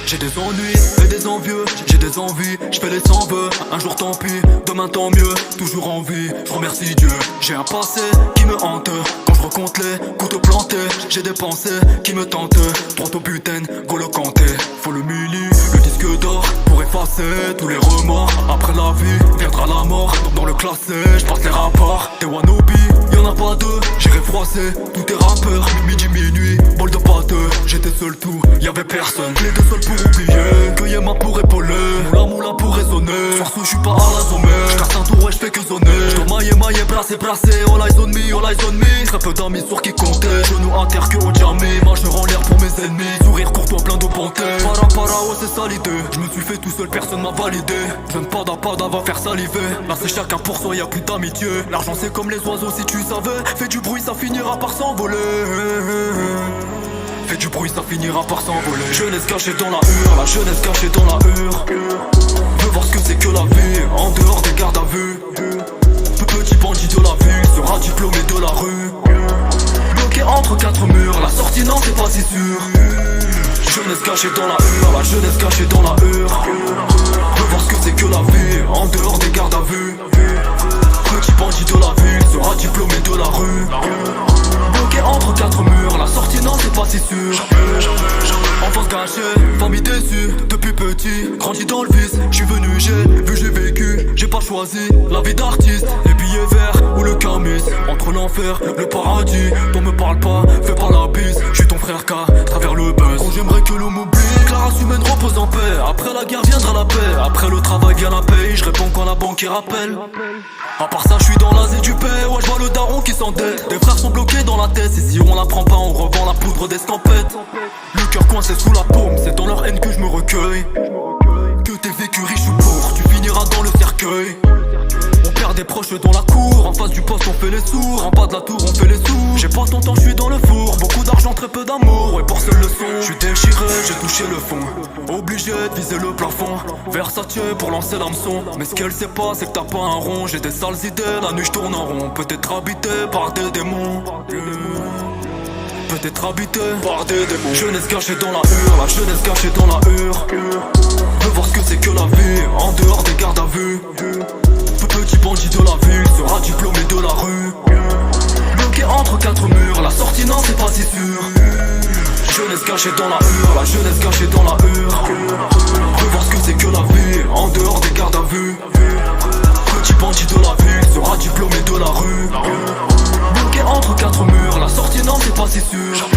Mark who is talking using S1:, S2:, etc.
S1: J'ai des ennuis et des envieux, j'ai des envies, je fais les sans vœux. Un jour tant pis, demain tant mieux, toujours en vie, je remercie Dieu. J'ai un passé qui me hante, quand je recompte les couteaux plantés. J'ai des pensées qui me tentent, droit au butin, Golo Kanté. Faut le le disque d'or, pour effacer tous les remords. Après la vie, viendra la mort, dans le classé, je passe les rapports. T'es wannabe, y'en a pas deux, j'irai froisser tous tes rappeurs. Midi, minuit, bol de pâte, j'étais seul tout, y'avait personne. Les deux seuls pour oublier, cueillir ma pour épauler, moula pour raisonner. Sur ce, j'suis pas à la sommet, j'casse un tour et j'fais que zoner. J'dois mailler, brasser, all eyes on me, all eyes on me. Très peu d'amis sur qui compter, genoux à terre que au jamais. Marcheur en l'air pour mes ennemis, sourire courtois plein de bonté. Para, ouais c'est ça l'idée, je me suis fait tout seul, personne m'a validé. Je ne pas va faire saliver, là c'est chacun pour soi, y'a plus d'amitié. L'argent c'est comme les oiseaux si tu savais, fais du bruit ça finira par s'envoler. Fais du bruit ça finira par s'envoler. Jeunesse cachée dans la hure, la jeunesse cachée dans la hure. Veux voir ce que c'est que la vie, en dehors des gardes à vue. Petit bandit de la ville, sera diplômé de la rue. Bloqué entre quatre murs, la sortie non c'est pas si sûr. Jeunesse cachée dans la hure, la jeunesse cachée dans la hure. Veux voir ce que c'est que la vie, en dehors des gardes à vue. Petit bandit de la ville, sera diplômé de la rue. Bloqué entre quatre murs, la sortie non c'est pas si sûr. Enfance gâchée, famille déçue, depuis petit, grandi dans le vice. J'suis venu, j'ai vu, j'ai vécu, j'ai pas choisi la vie d'artiste. Les billets verts ou le camis, entre l'enfer, le paradis. T'en me parle pas, fais pas la bise. J'suis ton frère K, travers le buzz. Quand j'aimerais que l'on m'oublie, que la race humaine repose en paix. Après la guerre viendra la paix, après le travail vient la paix. Je réponds quand la banque y rappelle. À part ça, j'suis dans l'Asie du paix, ouais j'vois le daron qui s'endette. Des frères sont bloqués dans la tête, et si on la prend pas, on revend la poudre d'escampette. Le cœur coincé sous la paume, c'est dans leur haine que je me recueille. Que t'aies vécu riche ou pauvre, tu finiras dans le cercueil. On perd des proches dans la cour, en face du poste on fait les sourds, en bas de la tour on fait les sous. J'ai pas ton temps, je suis dans le four, beaucoup d'argent, très peu d'amour, ouais pour seul le son. Je suis déchiré, j'ai touché le fond, obligé de viser le plafond. Versace pour lancer l'hameçon, mais ce qu'elle sait pas c'est que t'as pas un rond. J'ai des sales idées, la nuit je tourne en rond, peut-être habité par des démons. Peut-être habité par des démons. Jeunesse cachée dans la hure, la jeunesse cachée dans la hure. Veux voir ce que c'est que la vie, en dehors des gardes à vue. Petit bandit de la ville, sera diplômé de la rue. Bloqué entre quatre murs, la sortie non c'est pas si sûr. Jeunesse cachée dans la hure, la jeunesse cachée dans la hure. Veux voir ce que c'est que la vie, en dehors des gardes à vue. Petit bandit de la ville, sera diplômé de la rue. Bloqué entre quatre murs, la sortie non c'est pas si sûr.